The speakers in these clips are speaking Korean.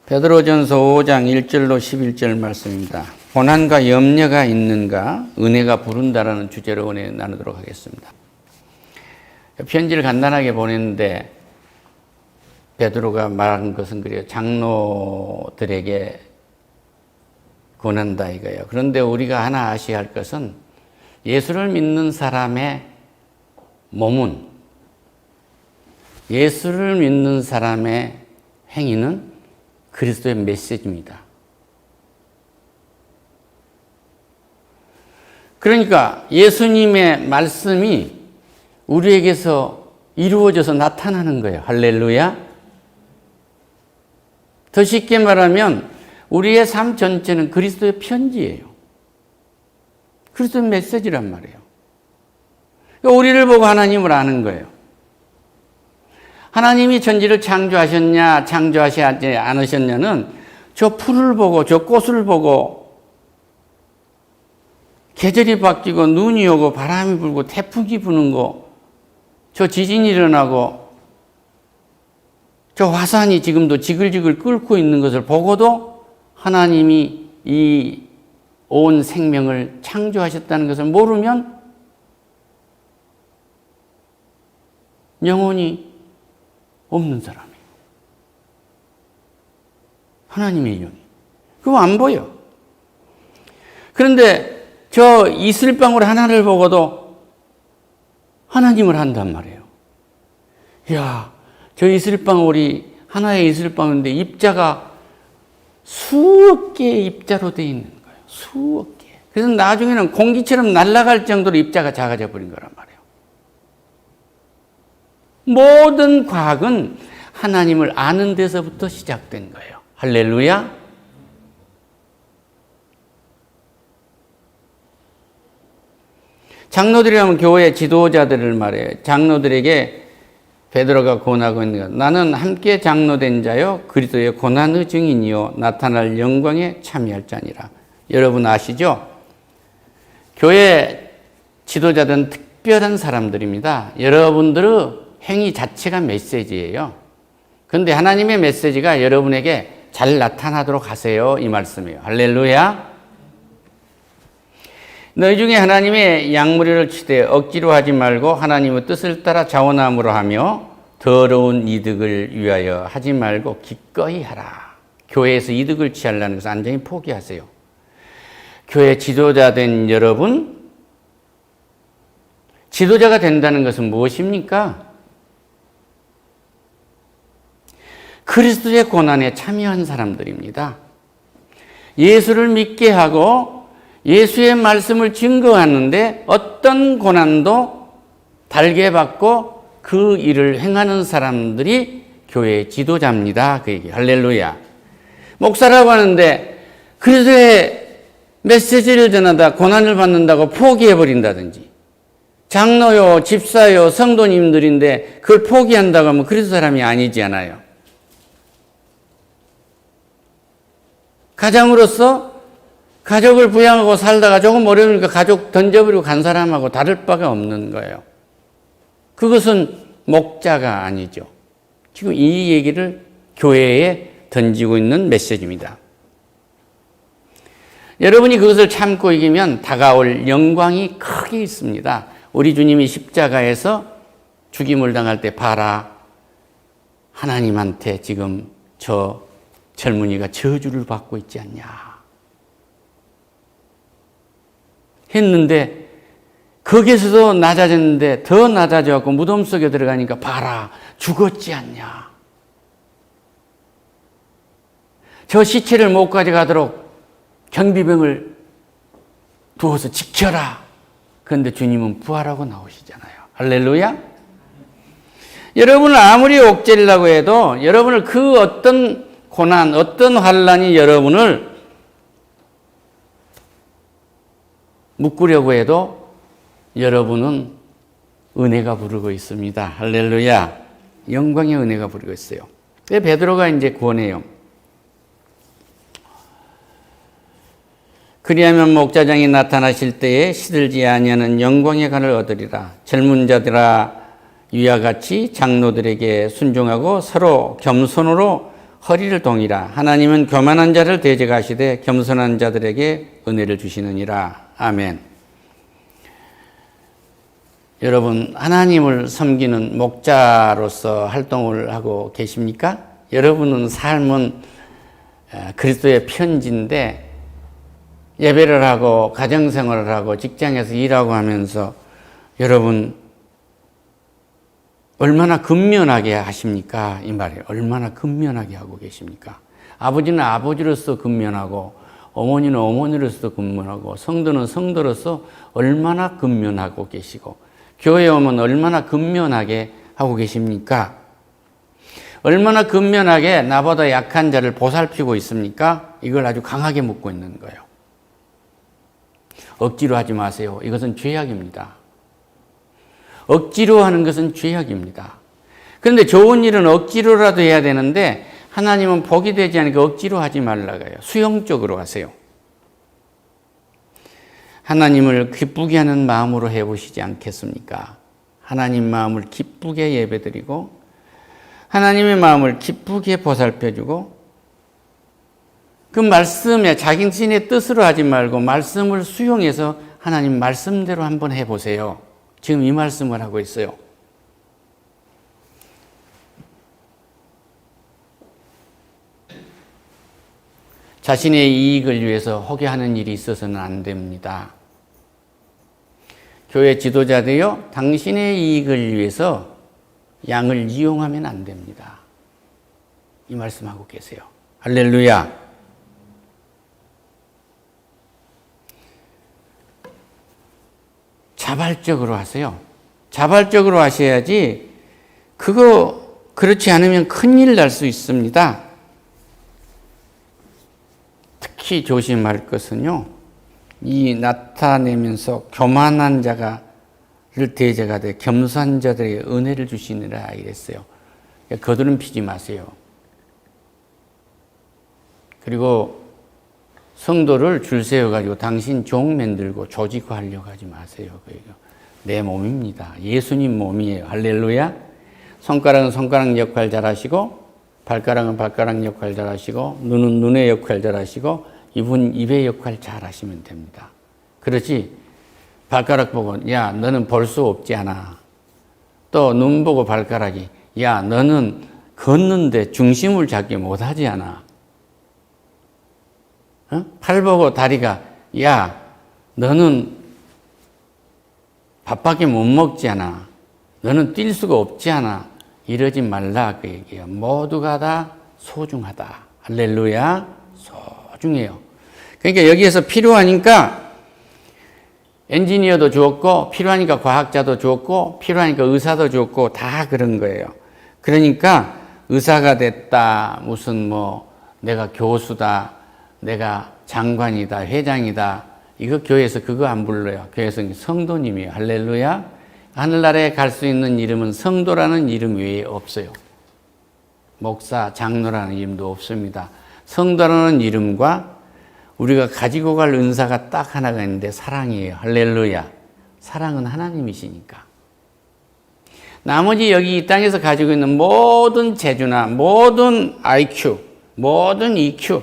베드로전서 5장 1절로 11절 말씀입니다. 고난과 염려가 있는가 은혜가 부른다라는 주제로 오늘 나누도록 하겠습니다. 편지를 간단하게 보냈는데 베드로가 말한 것은 그래요. 장로들에게 권한다 이거예요. 그런데 우리가 하나 아셔야 할 것은 예수를 믿는 사람의 몸은, 예수를 믿는 사람의 행위는 그리스도의 메시지입니다. 그러니까 예수님의 말씀이 우리에게서 이루어져서 나타나는 거예요. 할렐루야. 더 쉽게 말하면 우리의 삶 전체는 그리스도의 편지예요. 그리스도의 메시지란 말이에요. 그러니까 우리를 보고 하나님을 아는 거예요. 하나님이 천지를 창조하셨냐, 창조하지 않으셨냐는 저 풀을 보고, 저 꽃을 보고, 계절이 바뀌고, 눈이 오고, 바람이 불고, 태풍이 부는 거, 저 지진이 일어나고, 저 화산이 지금도 지글지글 끓고 있는 것을 보고도 하나님이 이 온 생명을 창조하셨다는 것을 모르면 영혼이 없는 사람이에요. 하나님의 영이. 그거 안 보여. 그런데 저 이슬방울 하나를 보고도 하나님을 한단 말이에요. 이야, 저 이슬방울이 하나의 이슬방울인데 입자가 수억 개의 입자로 되어 있는 거예요. 수억 개. 그래서 나중에는 공기처럼 날아갈 정도로 입자가 작아져 버린 거란 말이에요. 모든 과학은 하나님을 아는 데서부터 시작된 거예요. 할렐루야. 장로들이라면 교회 지도자들을 말해요. 장로들에게 베드로가 권하고 있는 것. 나는 함께 장로된 자요 그리스도의 고난의 증인이요 나타날 영광에 참여할 자니라. 여러분 아시죠? 교회 지도자들은 특별한 사람들입니다. 여러분들의 행위 자체가 메시지예요. 그런데 하나님의 메시지가 여러분에게 잘 나타나도록 하세요. 이 말씀이에요. 할렐루야. 너희 중에 하나님의 양무리를 치되 억지로 하지 말고 하나님의 뜻을 따라 자원함으로 하며 더러운 이득을 위하여 하지 말고 기꺼이 하라. 교회에서 이득을 취하려는 것을 완전히 포기하세요. 교회 지도자 된 여러분, 지도자가 된다는 것은 무엇입니까? 그리스도의 고난에 참여한 사람들입니다. 예수를 믿게 하고 예수의 말씀을 증거하는데 어떤 고난도 달게 받고 그 일을 행하는 사람들이 교회의 지도자입니다. 그 얘기. 할렐루야. 목사라고 하는데 그리스도의 메시지를 전하다 고난을 받는다고 포기해버린다든지, 장로요, 집사요, 성도님들인데 그걸 포기한다고 하면 그리스도 사람이 아니지 않아요. 가장으로서 가족을 부양하고 살다가 조금 어려우니까 가족 던져버리고 간 사람하고 다를 바가 없는 거예요. 그것은 목자가 아니죠. 지금 이 얘기를 교회에 던지고 있는 메시지입니다. 여러분이 그것을 참고 이기면 다가올 영광이 크게 있습니다. 우리 주님이 십자가에서 죽임을 당할 때 봐라, 하나님한테 지금 저 젊은이가 저주를 받고 있지 않냐 했는데 거기에서도 낮아졌는데 더 낮아져갖고 무덤 속에 들어가니까 봐라, 죽었지 않냐. 저 시체를 못 가져가도록 경비병을 두어서 지켜라. 그런데 주님은 부활하고 나오시잖아요. 할렐루야. 여러분을 아무리 옥죄려고 해도 여러분을 그 어떤 고난, 어떤 환난이 여러분을 묶으려고 해도 여러분은 은혜가 부르고 있습니다. 할렐루야. 영광의 은혜가 부르고 있어요. 베드로가 이제 권해요. 그리하면 목자장이 나타나실 때에 시들지 아니하는 영광의 간을 얻으리라. 젊은 자들아, 위와 같이 장로들에게 순종하고 서로 겸손으로 허리를 동이라. 하나님은 교만한 자를 대적하시되 겸손한 자들에게 은혜를 주시느니라. 아멘. 여러분, 하나님을 섬기는 목자로서 활동을 하고 계십니까? 여러분은 삶은 그리스도의 편지인데 예배를 하고 가정생활을 하고 직장에서 일하고 하면서 여러분 얼마나 근면하게 하십니까? 이 말이에요. 얼마나 근면하게 하고 계십니까? 아버지는 아버지로서 근면하고 어머니는 어머니로서 근면하고 성도는 성도로서 얼마나 근면하고 계시고 교회 오면 얼마나 근면하게 하고 계십니까? 얼마나 근면하게 나보다 약한 자를 보살피고 있습니까? 이걸 아주 강하게 묻고 있는 거예요. 억지로 하지 마세요. 이것은 죄악입니다. 억지로 하는 것은 죄악입니다. 그런데 좋은 일은 억지로라도 해야 되는데 하나님은 복이 되지 않으니까 억지로 하지 말라고 해요. 수용적으로 하세요. 하나님을 기쁘게 하는 마음으로 해보시지 않겠습니까? 하나님 마음을 기쁘게 예배드리고 하나님의 마음을 기쁘게 보살펴주고 그 말씀에 자신의 뜻으로 하지 말고 말씀을 수용해서 하나님 말씀대로 한번 해보세요. 지금 이 말씀을 하고 있어요. 자신의 이익을 위해서 허기하는 일이 있어서는 안 됩니다. 교회 지도자들요, 당신의 이익을 위해서 양을 이용하면 안 됩니다. 이 말씀하고 계세요. 할렐루야. 자발적으로 하세요. 자발적으로 하셔야지 그렇지 않으면 큰일 날 수 있습니다. 특히 조심할 것은요, 이 나타내면서 교만한 자를 대적하되 겸손한 자들에게 은혜를 주시느라 이랬어요. 거드름 피지 마세요. 그리고 성도를 줄 세워가지고 당신 종 만들고 조직화하려고 하지 마세요. 내 몸입니다. 예수님 몸이에요. 할렐루야. 손가락은 손가락 역할 잘하시고 발가락은 발가락 역할 잘하시고 눈은 눈의 역할 잘하시고 입은 입의 역할 잘하시면 됩니다. 그렇지 발가락 보고 야 너는 볼 수 없지 않아. 또 눈 보고 발가락이 야 너는 걷는데 중심을 잡지 못하지 않아. 팔 보고 다리가 야 너는 밥밖에 못 먹지 않아. 너는 뛸 수가 없지 않아. 이러지 말라 그 얘기예요. 모두가 다 소중하다. 할렐루야. 소중해요. 그러니까 여기에서 필요하니까 엔지니어도 주었고 필요하니까 과학자도 주었고 필요하니까 의사도 주었고 다 그런 거예요. 그러니까 의사가 됐다. 무슨 내가 교수다. 내가 장관이다. 회장이다. 이거 교회에서 그거 안 불러요. 교회에서 성도님이에요. 할렐루야. 하늘나라에 갈 수 있는 이름은 성도라는 이름 외에 없어요. 목사, 장로라는 이름도 없습니다. 성도라는 이름과 우리가 가지고 갈 은사가 딱 하나가 있는데 사랑이에요. 할렐루야. 사랑은 하나님이시니까. 나머지 여기 이 땅에서 가지고 있는 모든 재주나 모든 IQ, 모든 EQ,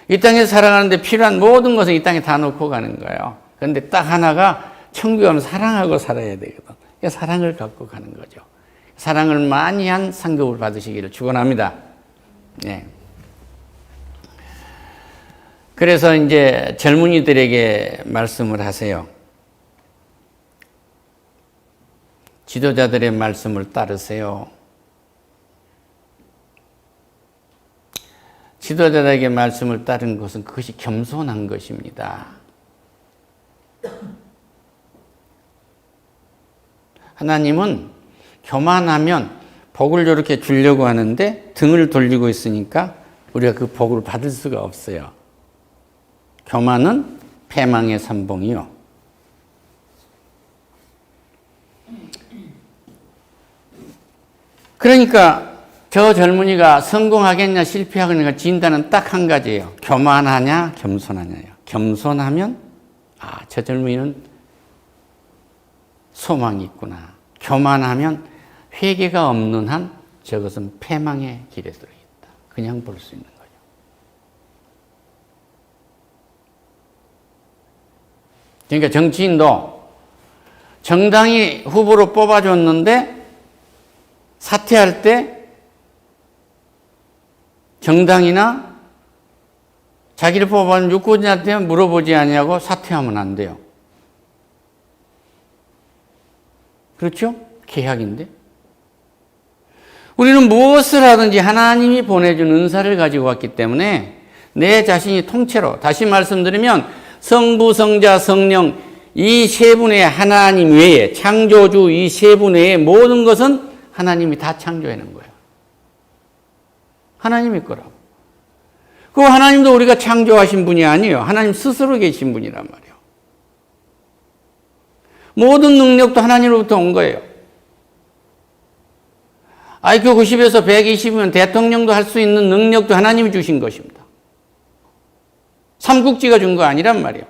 이 땅에서 살아가는데 필요한 모든 것을 이 땅에 다 놓고 가는 거예요. 그런데 딱 하나가 천국에 가면 사랑하고 살아야 되거든. 그러니까 사랑을 갖고 가는 거죠. 사랑을 많이 한 상급을 받으시기를 축원합니다. 네. 그래서 이제 젊은이들에게 말씀을 하세요. 지도자들의 말씀을 따르세요. 지도자들에게 말씀을 따른 것은 그것이 겸손한 것입니다. 하나님은 교만하면 복을 저렇게 주려고 하는데 등을 돌리고 있으니까 우리가 그 복을 받을 수가 없어요. 교만은 패망의 선봉이요. 그러니까 저 젊은이가 성공하겠냐 실패하겠냐 진단은 딱 한 가지예요. 교만하냐 겸손하냐예요. 겸손하면 저 젊은이는 소망이 있구나. 교만하면 회개가 없는 한 저것은 패망의 길에 들어있다. 그냥 볼 수 있는 거죠. 그러니까 정치인도 정당이 후보로 뽑아줬는데 사퇴할 때 정당이나 자기를 뽑아준 유권자한테 물어보지 않냐고 사퇴하면 안 돼요. 그렇죠? 계약인데. 우리는 무엇을 하든지 하나님이 보내준 은사를 가지고 왔기 때문에 내 자신이 통째로, 다시 말씀드리면 성부, 성자, 성령 이 세 분의 하나님 외에, 창조주 이 세 분 외에 모든 것은 하나님이 다 창조해낸 거예요. 하나님의 거라고. 그 하나님도 우리가 창조하신 분이 아니에요. 하나님 스스로 계신 분이란 말이에요. 모든 능력도 하나님으로부터 온 거예요. IQ 90에서 120이면 대통령도 할 수 있는 능력도 하나님이 주신 것입니다. 삼국지가 준 거 아니란 말이에요.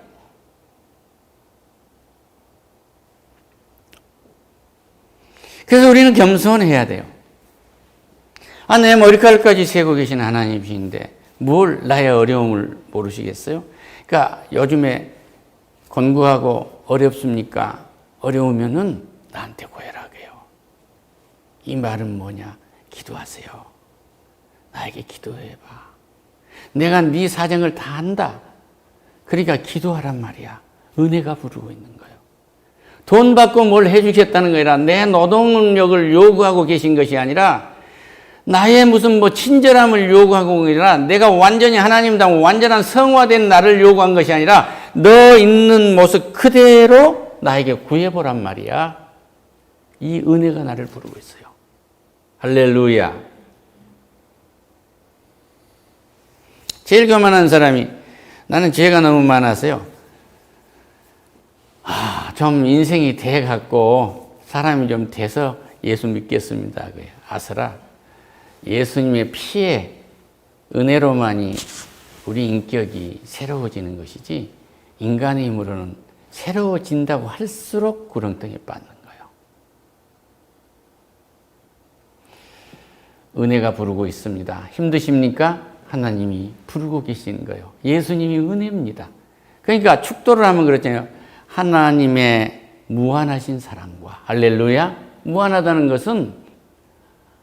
그래서 우리는 겸손해야 돼요. 내 머리카락까지 세고 계신 하나님이신데 뭘 나의 어려움을 모르시겠어요? 그러니까 요즘에 곤고하고 어렵습니까? 어려우면은 나한테 고해라게요. 이 말은 뭐냐? 기도하세요. 나에게 기도해봐. 내가 네 사정을 다 안다. 그러니까 기도하란 말이야. 은혜가 부르고 있는 거예요. 돈 받고 뭘 해주겠다는 게 아니라 내 노동력을 요구하고 계신 것이 아니라 나의 무슨 친절함을 요구하고 아니라 내가 완전히 하나님답고 완전한 성화된 나를 요구한 것이 아니라 너 있는 모습 그대로 나에게 구해보란 말이야. 이 은혜가 나를 부르고 있어요. 할렐루야. 제일 교만한 사람이 나는 죄가 너무 많아서요. 좀 인생이 돼갖고 사람이 좀 돼서 예수 믿겠습니다. 아서라. 예수님의 피에 은혜로만이 우리 인격이 새로워지는 것이지 인간의 힘으로는 새로워진다고 할수록 구렁텅이에 빠는 거예요. 은혜가 부르고 있습니다. 힘드십니까? 하나님이 부르고 계시는 거예요. 예수님이 은혜입니다. 그러니까 축도를 하면 그렇잖아요. 하나님의 무한하신 사랑과 할렐루야. 무한하다는 것은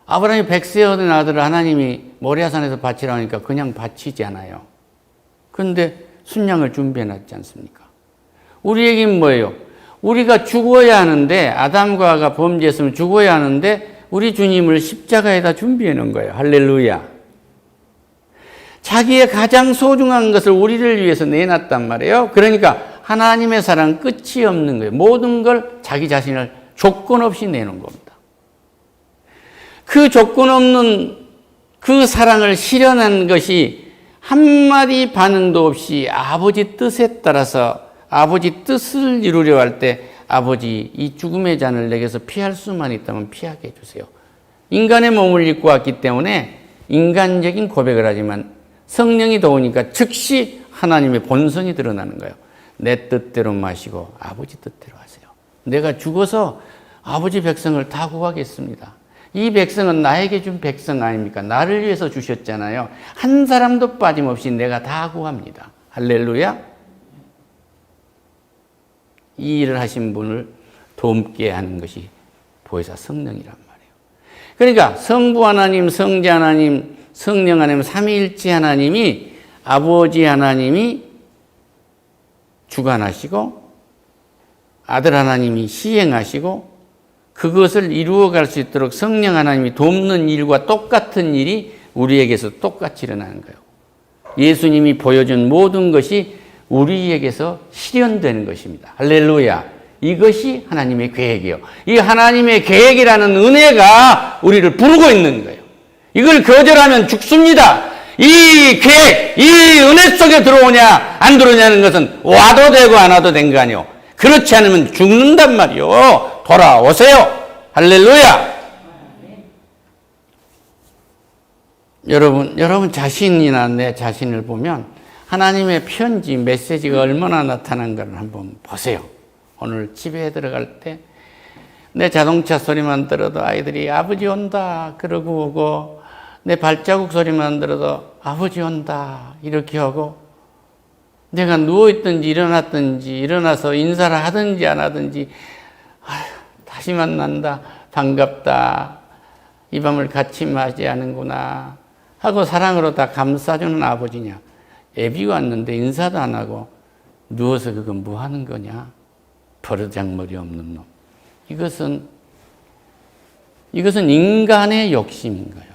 아브라함이 100세 얻은 아들을 하나님이 모리아산에서 바치라 하니까 그냥 바치지 않아요. 그런데 순양을 준비해놨지 않습니까? 우리에겐 뭐예요? 우리가 죽어야 하는데 아담과 하와가 범죄했으면 죽어야 하는데 우리 주님을 십자가에다 준비해 놓은 거예요. 할렐루야. 자기의 가장 소중한 것을 우리를 위해서 내놨단 말이에요. 그러니까 하나님의 사랑은 끝이 없는 거예요. 모든 걸 자기 자신을 조건 없이 내놓은 겁니다. 그 조건 없는 그 사랑을 실현한 것이 한마디 반응도 없이 아버지 뜻에 따라서 아버지 뜻을 이루려 할 때 아버지 이 죽음의 잔을 내게서 피할 수만 있다면 피하게 해주세요. 인간의 몸을 입고 왔기 때문에 인간적인 고백을 하지만 성령이 도우니까 즉시 하나님의 본성이 드러나는 거예요. 내 뜻대로 마시고 아버지 뜻대로 하세요. 내가 죽어서 아버지 백성을 다 구하겠습니다. 이 백성은 나에게 준 백성 아닙니까? 나를 위해서 주셨잖아요. 한 사람도 빠짐없이 내가 다 구합니다. 할렐루야. 이 일을 하신 분을 돕게 하는 것이 보혜사 성령이란 말이에요. 그러니까 성부 하나님, 성자 하나님, 성령 하나님, 삼위일체 하나님이 아버지 하나님이 주관하시고 아들 하나님이 시행하시고 그것을 이루어갈 수 있도록 성령 하나님이 돕는 일과 똑같은 일이 우리에게서 똑같이 일어나는 거예요. 예수님이 보여준 모든 것이 우리에게서 실현되는 것입니다. 할렐루야. 이것이 하나님의 계획이에요. 이 하나님의 계획이라는 은혜가 우리를 부르고 있는 거예요. 이걸 거절하면 죽습니다. 이 계획, 이 은혜 속에 들어오냐 안 들어오냐는 것은 와도 되고 안 와도 된 거 아니에요. 그렇지 않으면 죽는단 말이에요. 돌아오세요. 할렐루야. 여러분 자신이나 내 자신을 보면 하나님의 편지, 메시지가 얼마나 나타난가를 한번 보세요. 오늘 집에 들어갈 때 내 자동차 소리만 들어도 아이들이 아버지 온다 그러고 오고 내 발자국 소리만 들어도 아버지 온다 이렇게 하고, 내가 누워있든지 일어났든지 일어나서 인사를 하든지 안 하든지 다시 만난다, 반갑다, 이 밤을 같이 맞이하는구나 하고 사랑으로 다 감싸주는 아버지냐. 애비 왔는데 인사도 안 하고 누워서 그건 뭐 하는 거냐. 버르장머리 없는 놈. 이것은 인간의 욕심인 거예요.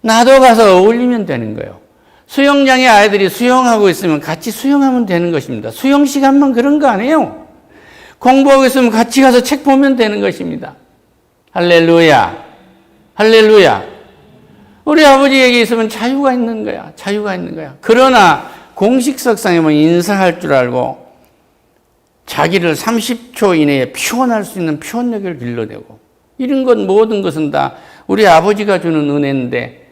나도 가서 어울리면 되는 거예요. 수영장에 아이들이 수영하고 있으면 같이 수영하면 되는 것입니다. 수영 시간만 그런 거 아니에요. 공부하고 있으면 같이 가서 책 보면 되는 것입니다. 할렐루야. 할렐루야. 우리 아버지에게 있으면 자유가 있는 거야. 자유가 있는 거야. 그러나 공식석상에 뭐 인사할 줄 알고 자기를 30초 이내에 표현할 수 있는 표현력을 길러내고, 이런 것 모든 것은 다 우리 아버지가 주는 은혜인데,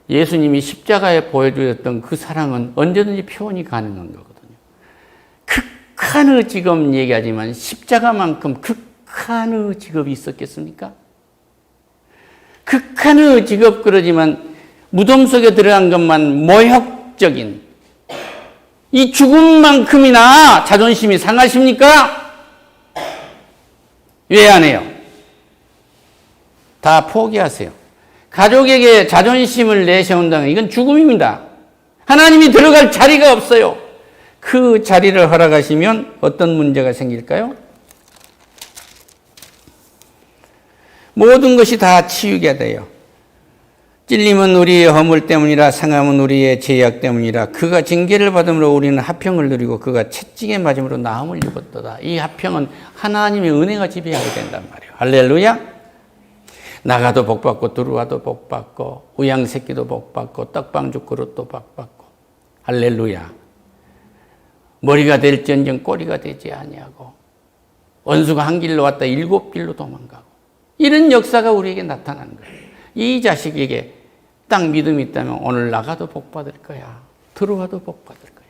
예수님이 십자가에 보여주셨던 그 사랑은 언제든지 표현이 가능한 거거든요. 극한의 직업 얘기하지만 십자가만큼 극한의 직업이 있었겠습니까? 극한의 직업 그러지만 무덤 속에 들어간 것만 모욕적인 이 죽음만큼이나 자존심이 상하십니까? 왜 안 해요? 다 포기하세요. 가족에게 자존심을 내세운다는 이건 죽음입니다. 하나님이 들어갈 자리가 없어요. 그 자리를 허락하시면 어떤 문제가 생길까요? 모든 것이 다 치유게 돼요. 찔림은 우리의 허물 때문이라, 상함은 우리의 죄악 때문이라. 그가 징계를 받음으로 우리는 화평을 누리고 그가 채찍에 맞음으로 나음을 입었도다. 이 화평은 하나님의 은혜가 지배하게 된단 말이에요. 할렐루야. 나가도 복받고 들어와도 복받고 우양새끼도 복받고 떡방죽 그릇도 복받고. 할렐루야. 머리가 될지언정 꼬리가 되지 아니하고, 원수가 한 길로 왔다 7길로 도망가고, 이런 역사가 우리에게 나타나는 거예요. 이 자식에게 딱 믿음이 있다면 오늘 나가도 복받을 거야, 들어와도 복받을 거야.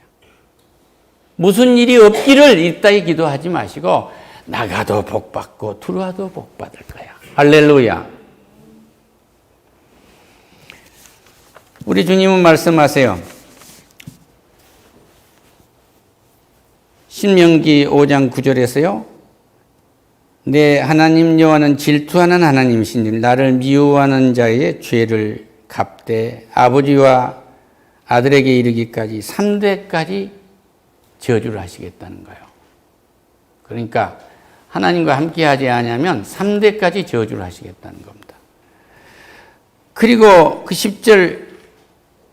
무슨 일이 없기를 이따위 기도하지 마시고 나가도 복받고 들어와도 복받을 거야. 할렐루야. 우리 주님은 말씀하세요. 신명기 5장 9절에서요. 내 하나님 여호와는 질투하는 하나님이신 줄 나를 미워하는 자의 죄를 갚되 아버지와 아들에게 이르기까지 3대까지 저주를 하시겠다는 거예요. 그러니까 하나님과 함께하지 않으면 3대까지 저주를 하시겠다는 겁니다. 그리고 그 10절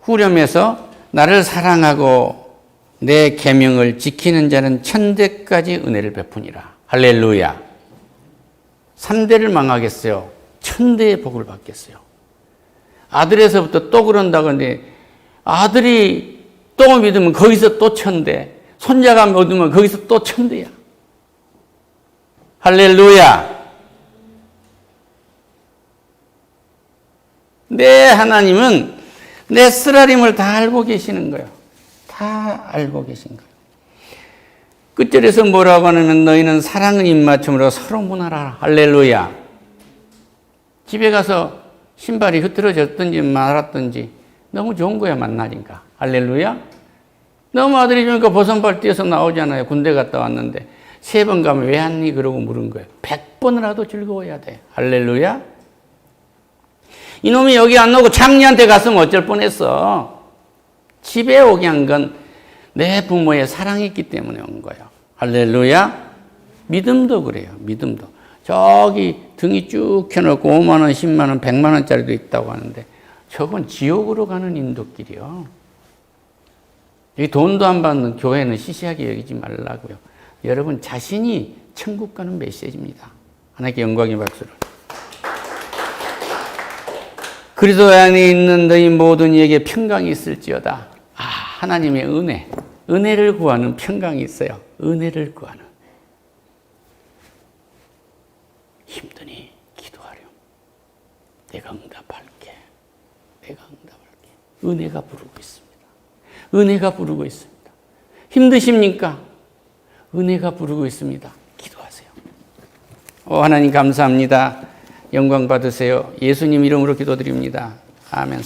후렴에서 나를 사랑하고 내 계명을 지키는 자는 1000대까지 은혜를 베푸니라. 할렐루야. 3대를 망하겠어요? 1000대의 복을 받겠어요? 아들에서부터 또 그런다고 하는데, 아들이 또 믿으면 거기서 또 1000대, 손자가 믿으면 거기서 또 1000대야. 할렐루야. 내 하나님은 내 쓰라림을 다 알고 계시는 거예요. 다 알고 계신 거예요. 끝절에서 뭐라고 하냐면 너희는 사랑의 입맞춤으로 서로 문하라. 할렐루야. 집에 가서 신발이 흐트러졌든지 말았든지 너무 좋은 거야, 만나니까. 할렐루야. 너무 아들이 주니까 버선발 뛰어서 나오잖아요. 군대 갔다 왔는데 3번 가면 왜 왔니? 그러고 물은 거예요. 100번이라도 즐거워야 돼. 할렐루야. 이놈이 여기 안 오고 장녀한테 갔으면 어쩔 뻔했어. 집에 오게 한 건 내 부모의 사랑이 있기 때문에 온 거예요. 할렐루야. 믿음도 그래요. 믿음도. 저기 등이 쭉 켜놓고 5만 원, 10만 원, 100만 원짜리도 있다고 하는데 저건 지옥으로 가는 인도길이요. 이 돈도 안 받는 교회는 시시하게 여기지 말라고요. 여러분 자신이 천국 가는 메시지입니다. 하나님께 영광의 박수를. 그리스도 안에 있는 너희 모든 이에게 평강이 있을지어다. 하나님의 은혜를 구하는 평강이 있어요. 은혜를 구하는. 힘드니 기도하렴. 내가 응답할게. 내가 응답할게. 은혜가 부르고 있습니다. 은혜가 부르고 있습니다. 힘드십니까? 은혜가 부르고 있습니다. 기도하세요. 하나님 감사합니다. 영광 받으세요. 예수님 이름으로 기도드립니다. 아멘.